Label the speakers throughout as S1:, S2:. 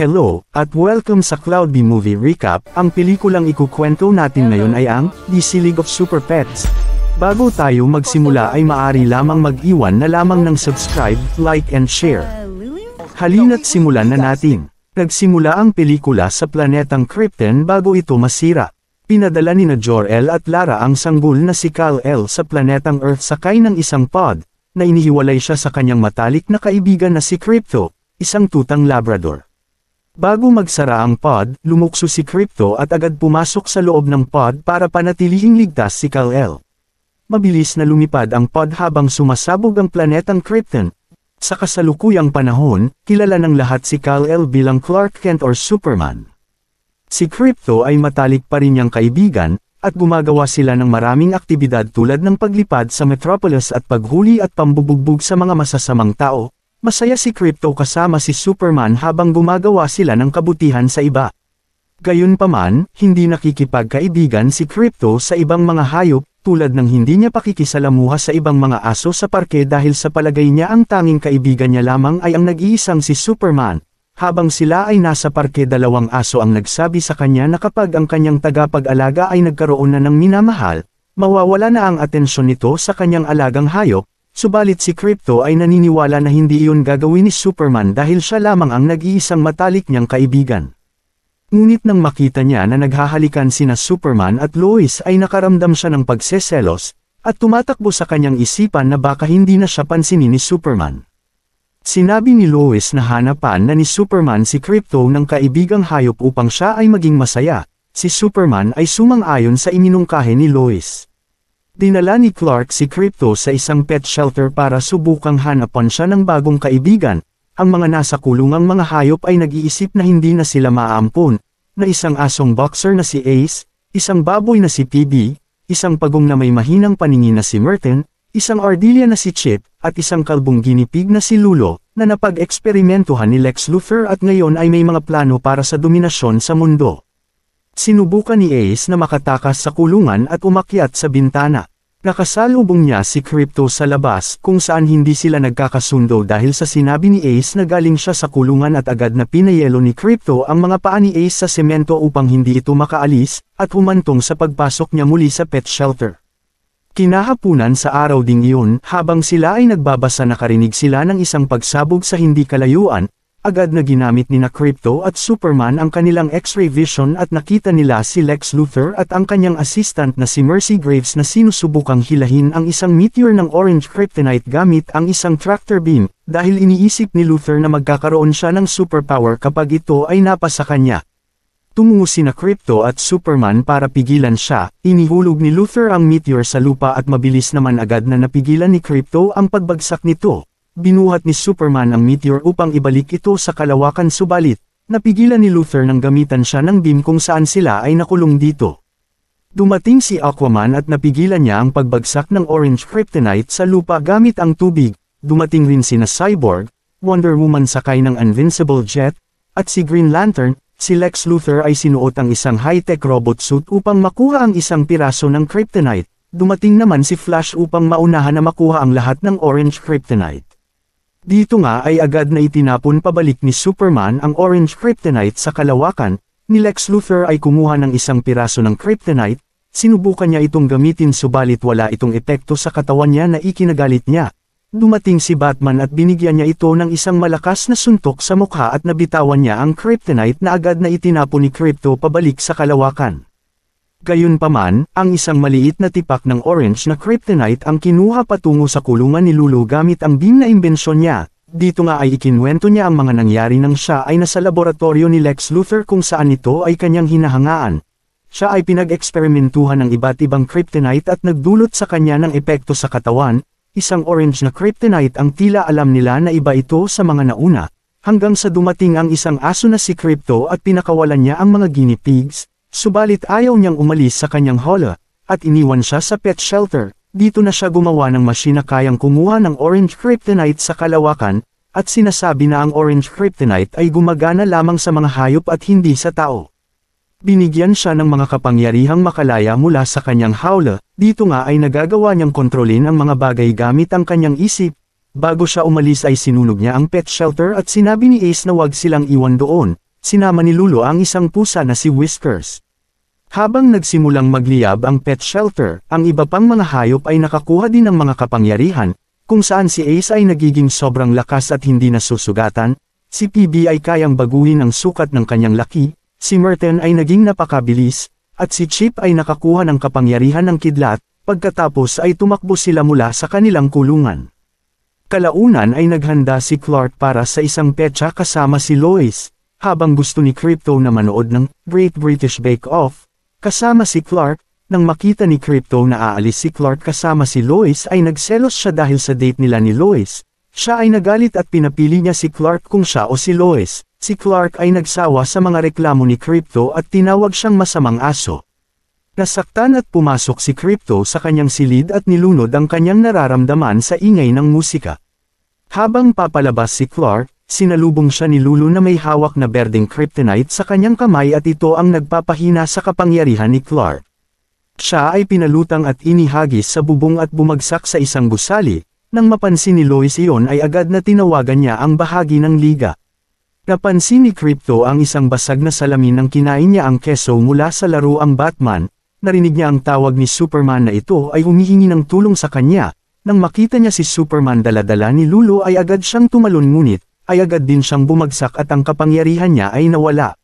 S1: Hello, at welcome sa Cloud B Movie Recap. Ang pelikulang ikukwento natin ngayon ay ang DC League of Super Pets. Bago tayo magsimula ay maaari lamang mag-iwan na lamang ng subscribe, like and share. Halina't simulan na natin. Nagsimula ang pelikula sa planetang Krypton bago ito masira. Pinadala ni Jor-El at Lara ang sanggol na si Kal-El sa planetang Earth sakay ng isang pod, na inihiwalay siya sa kanyang matalik na kaibigan na si Krypto, isang tutang Labrador. Bago magsara ang pod, lumukso si Krypto at agad pumasok sa loob ng pod para panatilihing ligtas si Kal-El. Mabilis na lumipad ang pod habang sumasabog ang planetang Krypton. Sa kasalukuyang panahon, kilala ng lahat si Kal-El bilang Clark Kent or Superman. Si Krypto ay matalik pa rin niyang kaibigan, at gumagawa sila ng maraming aktibidad tulad ng paglipad sa Metropolis at paghuli at pambubugbog sa mga masasamang tao. Masaya si Krypto kasama si Superman habang gumagawa sila ng kabutihan sa iba. Gayunpaman, hindi nakikipagkaibigan si Krypto sa ibang mga hayop, tulad ng hindi niya pakikisalamuha sa ibang mga aso sa parke dahil sa palagay niya ang tanging kaibigan niya lamang ay ang nag-iisang si Superman. Habang sila ay nasa parke, dalawang aso ang nagsabi sa kanya na kapag ang kanyang tagapag-alaga ay nagkaroon na ng minamahal, mawawala na ang atensyon nito sa kanyang alagang hayop. Subalit si Krypto ay naniniwala na hindi iyon gagawin ni Superman dahil siya lamang ang nag-iisang matalik niyang kaibigan. Ngunit nang makita niya na naghahalikan sina Superman at Lois ay nakaramdam siya ng pagseselos, at tumatakbo sa kanyang isipan na baka hindi na siya pansinin ni Superman. Sinabi ni Lois na hanapan na ni Superman si Krypto ng kaibigang hayop upang siya ay maging masaya. Si Superman ay sumang-ayon sa iminungkahi ni Lois. Dinala ni Clark si Krypto sa isang pet shelter para subukang hanapan siya ng bagong kaibigan. Ang mga nasa kulungang mga hayop ay nag-iisip na hindi na sila maaampun, na isang asong boxer na si Ace, isang baboy na si PB, isang pagong na may mahinang paningin na si Merton, isang ardilya na si Chip, at isang kalbong ginipig na si Lulo, na napag-eksperimentuhan ni Lex Luthor at ngayon ay may mga plano para sa dominasyon sa mundo. Sinubukan ni Ace na makatakas sa kulungan at umakyat sa bintana. Nakasalubong niya si Krypto sa labas kung saan hindi sila nagkakasundo dahil sa sinabi ni Ace na galing siya sa kulungan at agad na pinayelo ni Krypto ang mga paa ni Ace sa semento upang hindi ito makaalis, at humantong sa pagpasok niya muli sa pet shelter. Kinahapunan sa araw ding iyon, habang sila ay nagbabasa nakarinig sila ng isang pagsabog sa hindi kalayuan. Agad na ginamit ni Krypto at Superman ang kanilang X-ray vision at nakita nila si Lex Luthor at ang kanyang assistant na si Mercy Graves na sinusubukang hilahin ang isang meteor ng orange kryptonite gamit ang isang tractor beam, dahil iniisip ni Luthor na magkakaroon siya ng superpower kapag ito ay napasa kanya. Tumungo sina Krypto at Superman para pigilan siya, inihulog ni Luthor ang meteor sa lupa at mabilis naman agad na napigilan ni Krypto ang pagbagsak nito. Binuhat ni Superman ang meteor upang ibalik ito sa kalawakan, subalit napigilan ni Luthor nang gamitan siya ng beam kung saan sila ay nakulong dito. Dumating si Aquaman at napigilan niya ang pagbagsak ng orange kryptonite sa lupa gamit ang tubig. Dumating rin sina Cyborg, Wonder Woman sakay ng Invincible Jet, at si Green Lantern. Si Lex Luthor ay sinuot ang isang high-tech robot suit upang makuha ang isang piraso ng kryptonite. Dumating naman si Flash upang maunahan na makuha ang lahat ng orange kryptonite. Dito nga ay agad na itinapon pabalik ni Superman ang orange kryptonite sa kalawakan. Ni Lex Luthor ay kumuha ng isang piraso ng kryptonite, sinubukan niya itong gamitin subalit wala itong epekto sa katawan niya na ikinagalit niya. Dumating si Batman at binigyan niya ito ng isang malakas na suntok sa mukha at nabitawan niya ang kryptonite na agad na itinapon ni Krypto pabalik sa kalawakan. Gayunpaman, ang isang maliit na tipak ng orange na kryptonite ang kinuha patungo sa kulungan ni Lulu gamit ang beam na imbensyon niya. Dito nga ay ikinwento niya ang mga nangyari nang siya ay nasa laboratorio ni Lex Luthor kung saan ito ay kanyang hinahangaan. Siya ay pinag-eksperimentuhan ng iba't ibang kryptonite at nagdulot sa kanya ng epekto sa katawan. Isang orange na kryptonite ang tila alam nila na iba ito sa mga nauna, hanggang sa dumating ang isang aso na si Krypto at pinakawalan niya ang mga guinea pigs. Subalit ayaw niyang umalis sa kanyang holo, at iniwan siya sa pet shelter. Dito na siya gumawa ng machine na kayang kumuha ng orange kryptonite sa kalawakan, at sinasabi na ang orange kryptonite ay gumagana lamang sa mga hayop at hindi sa tao. Binigyan siya ng mga kapangyarihang makalaya mula sa kanyang hawla. Dito nga ay nagagawa niyang kontrolin ang mga bagay gamit ang kanyang isip. Bago siya umalis ay sinunog niya ang pet shelter at sinabi ni Ace na wag silang iwan doon. sinama ni Lulu ang isang pusa na si Whiskers. Habang nagsimulang magliyab ang pet shelter, ang iba pang mga hayop ay nakakuha din ng mga kapangyarihan, kung saan si Ace ay nagiging sobrang lakas at hindi nasusugatan, si PB ay kayang baguhin ang sukat ng kanyang laki, si Merton ay naging napakabilis, at si Chip ay nakakuha ng kapangyarihan ng kidlat, pagkatapos ay tumakbo sila mula sa kanilang kulungan. Kalaunan ay naghanda si Clark para sa isang petsa kasama si Lois, habang gusto ni Crypto na manood ng Great British Bake Off, kasama si Clark. Nang makita ni Crypto na aalis si Clark kasama si Lois ay nagselos siya dahil sa date nila ni Lois. Siya ay nagalit at pinapili niya si Clark kung siya o si Lois. Si Clark ay nagsawa sa mga reklamo ni Crypto at tinawag siyang masamang aso. Nasaktan at pumasok si Crypto sa kanyang silid at nilunod ang kanyang nararamdaman sa ingay ng musika. Habang papalabas si Clark, sinalubong siya ni Lulu na may hawak na berdeng kryptonite sa kanyang kamay at ito ang nagpapahina sa kapangyarihan ni Clark. Siya ay pinalutang at inihagis sa bubong at bumagsak sa isang gusali. Nang mapansin ni Lois iyon ay agad na tinawagan niya ang bahagi ng liga. Napansin ni Crypto ang isang basag na salamin nang kinain niya ang keso mula sa laruang Batman. Narinig niya ang tawag ni Superman na ito ay humihingi ng tulong sa kanya. Nang makita niya si Superman dala-dala ni Lulu ay agad siyang tumalon ngunit, ay agad din siyang bumagsak at ang kapangyarihan niya ay nawala.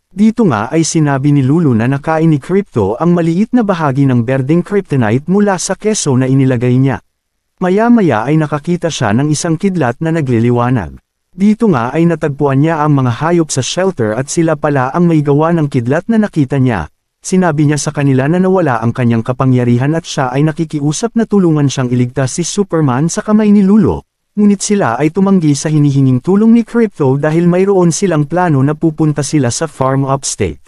S1: Dito nga ay sinabi ni Lulu na nakain ni Crypto ang maliit na bahagi ng berdeng kryptonite mula sa keso na inilagay niya. Maya-maya ay nakakita siya ng isang kidlat na nagliliwanag. Dito nga ay natagpuan niya ang mga hayop sa shelter at sila pala ang may gawa ng kidlat na nakita niya. Sinabi niya sa kanila na nawala ang kanyang kapangyarihan at siya ay nakikiusap na tulungan siyang iligtas si Superman sa kamay ni Lulu. Ngunit sila ay tumanggi sa hinihinging tulong ni Crypto dahil mayroon silang plano na pupunta sila sa farm upstate.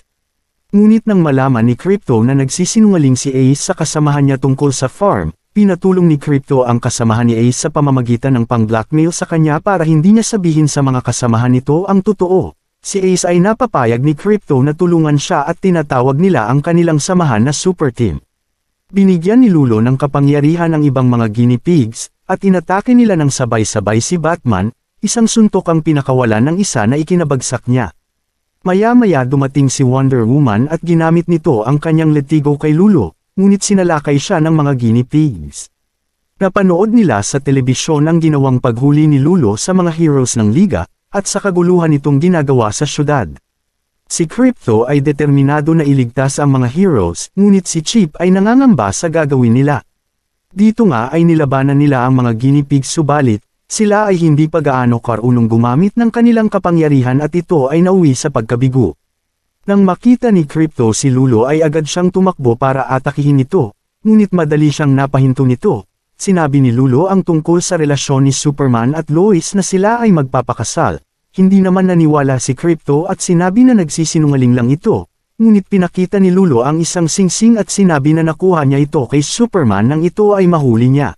S1: Ngunit nang malaman ni Crypto na nagsisinungaling si Ace sa kasamahan niya tungkol sa farm, pinatulong ni Crypto ang kasamahan ni Ace sa pamamagitan ng pang-blackmail sa kanya para hindi niya sabihin sa mga kasamahan nito ang totoo. Si Ace ay napapayag ni Crypto na tulungan siya at tinatawag nila ang kanilang samahan na super team. Binigyan ni Lulu ng kapangyarihan ang ibang mga guinea pigs, at inatake nila ng sabay-sabay si Batman, isang suntok ang pinakawalan ng isa na ikinabagsak niya. Maya-maya dumating si Wonder Woman at ginamit nito ang kanyang letigo kay Lulu, ngunit sinalakay siya ng mga guinea pigs. Napanood nila sa telebisyon ang ginawang paghuli ni Lulu sa mga heroes ng liga, at sa kaguluhan itong ginagawa sa syudad. Si Crypto ay determinado na iligtas ang mga heroes, ngunit si Chip ay nangangamba sa gagawin nila. Dito nga ay nilabanan nila ang mga guinea pigs subalit, sila ay hindi pa gaano karunong gumamit ng kanilang kapangyarihan at ito ay nauwi sa pagkabigo. Nang makita ni Crypto si Lulu ay agad siyang tumakbo para atakihin ito, ngunit madali siyang napahinto nito. Sinabi ni Lulu ang tungkol sa relasyon ni Superman at Lois na sila ay magpapakasal. Hindi naman naniwala si Crypto at sinabi na nagsisinungaling lang ito. Ngunit pinakita ni Lulu ang isang singsing at sinabi na nakuha niya ito kay Superman nang ito ay mahuli niya.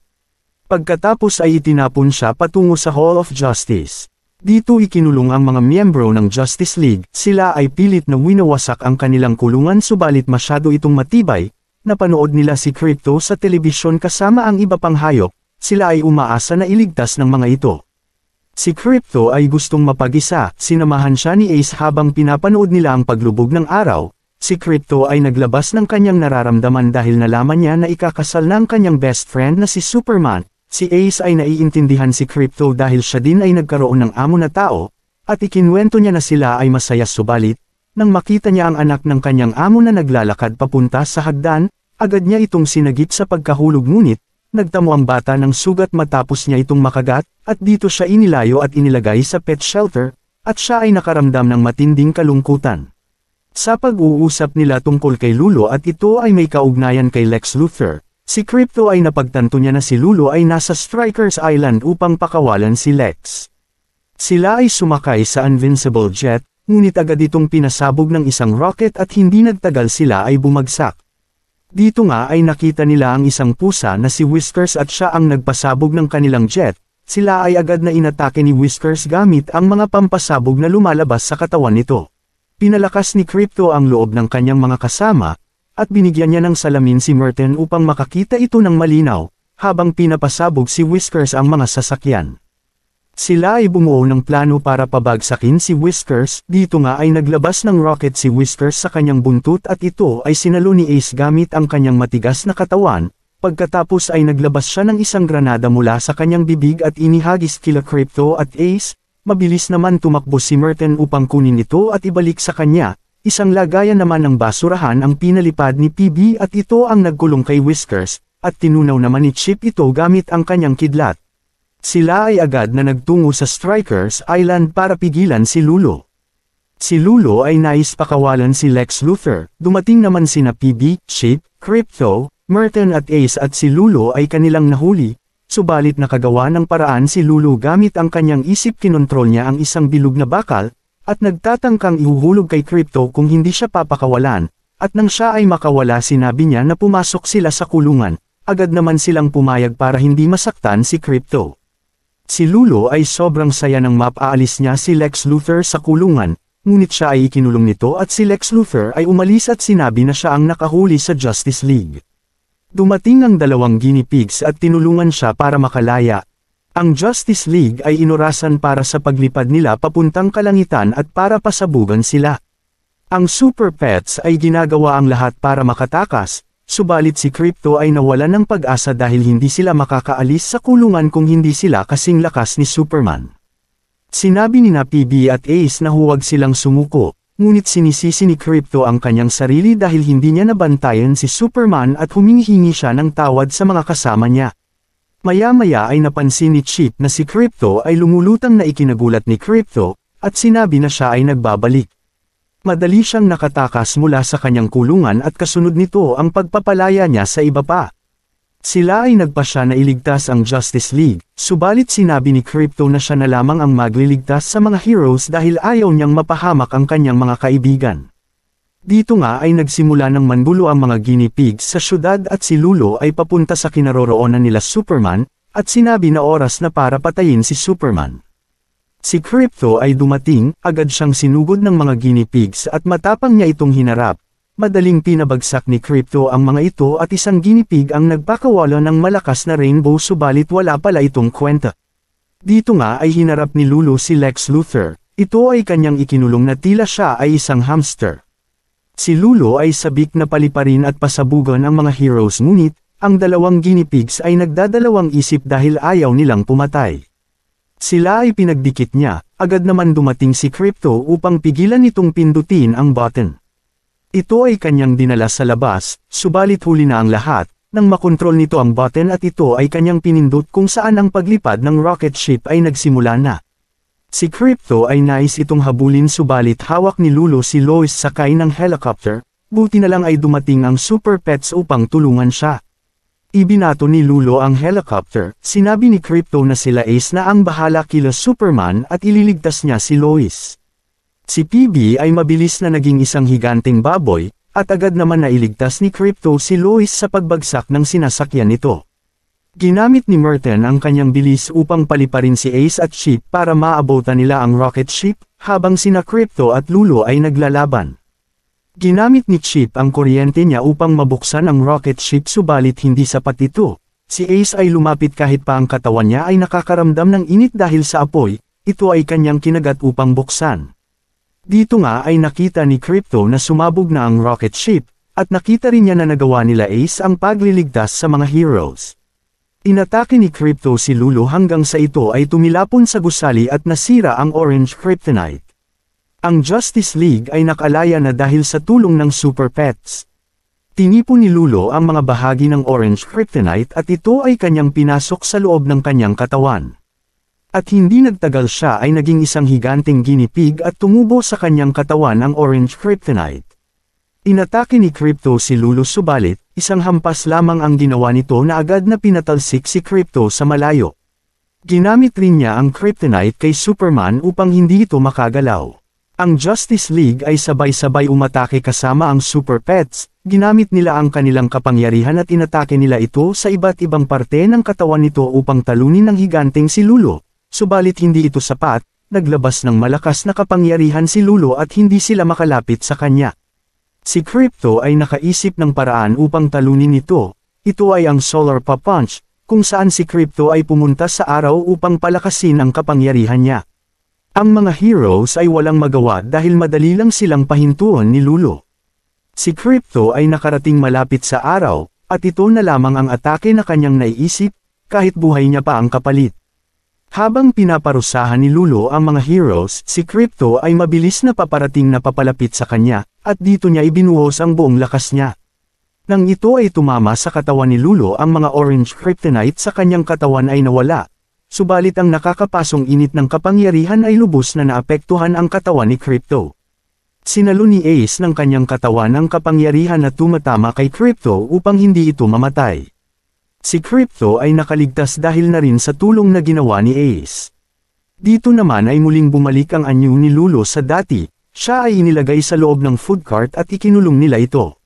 S1: Pagkatapos ay itinapon siya patungo sa Hall of Justice. Dito ikinulong ang mga miyembro ng Justice League, sila ay pilit na winawasak ang kanilang kulungan subalit masyado itong matibay. Napanood nila si Crypto sa telebisyon kasama ang iba pang hayop, sila ay umaasa na iligtas ng mga ito. Si Crypto ay gustong mapag-isa, sinamahan siya ni Ace habang pinapanood nila ang paglubog ng araw. Si Crypto ay naglabas ng kanyang nararamdaman dahil nalaman niya na ikakasal na ang kanyang best friend na si Superman. Si Ace ay naiintindihan si Crypto dahil siya din ay nagkaroon ng amo na tao, at ikinwento niya na sila ay masaya subalit. Nang makita niya ang anak ng kanyang amo na naglalakad papunta sa hagdan, agad niya itong sinagip sa pagkahulog ngunit, nagtamo ang bata ng sugat matapos niya itong makagat, at dito siya inilayo at inilagay sa pet shelter, at siya ay nakaramdam ng matinding kalungkutan. Sa pag-uusap nila tungkol kay Lulu at ito ay may kaugnayan kay Lex Luthor, si Crypto ay napagtanto niya na si Lulu ay nasa Strikers Island upang pakawalan si Lex. Sila ay sumakay sa Invincible Jet, ngunit agad itong pinasabog ng isang rocket at hindi nagtagal sila ay bumagsak. Dito nga ay nakita nila ang isang pusa na si Whiskers at siya ang nagpasabog ng kanilang jet. Sila ay agad na inatake ni Whiskers gamit ang mga pampasabog na lumalabas sa katawan nito. Pinalakas ni Crypto ang loob ng kanyang mga kasama, at binigyan niya ng salamin si Merton upang makakita ito ng malinaw, habang pinapasabog si Whiskers ang mga sasakyan. Sila ay bumuo ng plano para pabagsakin si Whiskers, dito nga ay naglabas ng rocket si Whiskers sa kanyang buntot at ito ay sinalo ni Ace gamit ang kanyang matigas na katawan, pagkatapos ay naglabas siya ng isang granada mula sa kanyang bibig at inihagis kila Crypto at Ace, mabilis naman tumakbo si Merton upang kunin ito at ibalik sa kanya, isang lagayan naman ng basurahan ang pinalipad ni PB at ito ang nagkulong kay Whiskers, at tinunaw naman ni Chip ito gamit ang kanyang kidlat. Sila ay agad na nagtungo sa Strikers Island para pigilan si Lulo. Si Lulo ay nais pakawalan si Lex Luthor, dumating naman sina PB, Chip, Crypto, Merton at Ace at si Lulo ay kanilang nahuli, subalit nakagawa ng paraan si Lulo gamit ang kanyang isip kinontrol niya ang isang bilog na bakal, at nagtatangkang ihuhulog kay Crypto kung hindi siya papakawalan, at nang siya ay makawala sinabi niya na pumasok sila sa kulungan, agad naman silang pumayag para hindi masaktan si Crypto. Si Lulo ay sobrang saya ng mapaalis niya si Lex Luthor sa kulungan, ngunit siya ay ikinulong nito at si Lex Luthor ay umalis at sinabi na siya ang nakahuli sa Justice League. Dumating ang dalawang guinea pigs at tinulungan siya para makalaya. Ang Justice League ay inorasan para sa paglipad nila papuntang kalangitan at para pasabugan sila. Ang Super Pets ay ginagawa ang lahat para makatakas, subalit si Crypto ay nawalan ng pag-asa dahil hindi sila makakaalis sa kulungan kung hindi sila kasing lakas ni Superman. Sinabi ni PB at Ace na huwag silang sumuko, ngunit sinisisi ni Crypto ang kanyang sarili dahil hindi niya nabantayan si Superman at humingi siya ng tawad sa mga kasama niya. Maya-maya ay napansin ni Chip na si Crypto ay lumulutang na ikinagulat ni Crypto, at sinabi na siya ay nagbabalik. Madali siyang nakatakas mula sa kanyang kulungan at kasunod nito ang pagpapalaya niya sa iba pa. Sila ay nagpasya na iligtas ang Justice League, subalit sinabi ni Crypto na siya na lamang ang magliligtas sa mga heroes dahil ayaw niyang mapahamak ang kanyang mga kaibigan. Dito nga ay nagsimula ng mangulo ang mga guinea pigs sa syudad at si Lulo ay papunta sa kinaroroonan nila Superman, at sinabi na oras na para patayin si Superman. Si Crypto ay dumating, agad siyang sinugod ng mga guinea pigs at matapang niya itong hinarap. Madaling pinabagsak ni Crypto ang mga ito at isang guinea pig ang nagpakawala ng malakas na rainbow subalit wala pala itong kwenta. Dito nga ay hinarap ni Lulo si Lex Luthor, ito ay kanyang ikinulong na tila siya ay isang hamster. Si Lulo ay sabik na paliparin at pasabugan ang mga heroes ngunit, ang dalawang guinea pigs ay nagdadalawang isip dahil ayaw nilang pumatay. Sila ay pinagdikit niya, agad naman dumating si Crypto upang pigilan itong pindutin ang button. Ito ay kanyang dinala sa labas, subalit huli na ang lahat, nang makontrol nito ang button at ito ay kanyang pinindot kung saan ang paglipad ng rocket ship ay nagsimula na. Si Crypto ay nais itong habulin subalit hawak ni Lulo si Lois sakay ng helicopter, buti na lang ay dumating ang Super Pets upang tulungan siya. Ibinato ni Lulo ang helicopter, sinabi ni Crypto na sila Ace na ang bahala kila Superman at ililigtas niya si Lois. Si PB ay mabilis na naging isang higanteng baboy, at agad naman nailigtas ni Crypto si Lois sa pagbagsak ng sinasakyan nito. Ginamit ni Merton ang kanyang bilis upang paliparin si Ace at Chip para maabutan nila ang rocket ship, habang sina Crypto at Lulo ay naglalaban. Ginamit ni Chip ang kuryente niya upang mabuksan ang rocket ship subalit hindi sapat ito. Si Ace ay lumapit kahit pa ang katawan niya ay nakakaramdam ng init dahil sa apoy, ito ay kanyang kinagat upang buksan. Dito nga ay nakita ni Crypto na sumabog na ang rocket ship, at nakita rin niya na nagawa nila Ace ang pagliligtas sa mga heroes. Inatake ni Crypto si Lulo hanggang sa ito ay tumilapon sa gusali at nasira ang Orange Kryptonite. Ang Justice League ay nakalaya na dahil sa tulong ng Super Pets. Tinipon ni Lulo ang mga bahagi ng Orange Kryptonite at ito ay kanyang pinasok sa loob ng kanyang katawan. At hindi nagtagal siya ay naging isang higanteng guinea pig at tumubo sa kanyang katawan ang Orange Kryptonite. Inatake ni Crypto si Lulo subalit, isang hampas lamang ang ginawa nito na agad na pinatalsik si Crypto sa malayo. Ginamit rin niya ang Kryptonite kay Superman upang hindi ito makagalaw. Ang Justice League ay sabay-sabay umatake kasama ang Super Pets, ginamit nila ang kanilang kapangyarihan at inatake nila ito sa iba't ibang parte ng katawan nito upang talunin ng higanteng si Lulo, subalit hindi ito sapat, naglabas ng malakas na kapangyarihan si Lulo at hindi sila makalapit sa kanya. Si Crypto ay nakaisip ng paraan upang talunin ito, ito ay ang Solar Punch, kung saan si Crypto ay pumunta sa araw upang palakasin ang kapangyarihan niya. Ang mga heroes ay walang magawa dahil madali lang silang pahintuan ni Lulo. Si Crypto ay nakarating malapit sa araw, at ito na lamang ang atake na kanyang naiisip, kahit buhay niya pa ang kapalit. Habang pinaparusahan ni Lulo ang mga heroes, si Crypto ay mabilis na paparating na papalapit sa kanya, at dito niya ibinuhos ang buong lakas niya. Nang ito ay tumama sa katawan ni Lulo, ang mga orange kryptonite sa kanyang katawan ay nawala. Subalit ang nakakapasong init ng kapangyarihan ay lubos na naapektuhan ang katawan ni Crypto. Sinalo ni Ace ng kanyang katawan ang kapangyarihan na tumatama kay Crypto upang hindi ito mamatay. Si Crypto ay nakaligtas dahil na rin sa tulong na ginawa ni Ace. Dito naman ay muling bumalik ang anyo ni Lulo sa dati, siya ay inilagay sa loob ng food cart at ikinulong nila ito.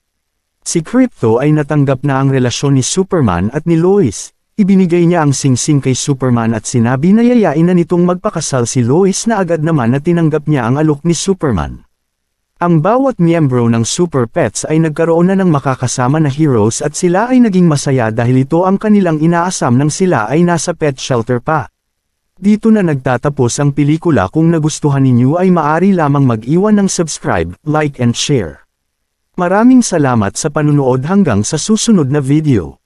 S1: Si Crypto ay natanggap na ang relasyon ni Superman at ni Lois. Ibinigay niya ang singsing kay Superman at sinabi na yayain na nitong magpakasal si Lois na agad naman na tinanggap niya ang alok ni Superman. Ang bawat miyembro ng Super Pets ay nagkaroon na ng makakasama na heroes at sila ay naging masaya dahil ito ang kanilang inaasam nang sila ay nasa pet shelter pa. Dito na nagtatapos ang pelikula. Kung nagustuhan ninyo ay maaari lamang mag-iwan ng subscribe, like and share. Maraming salamat sa panunood hanggang sa susunod na video.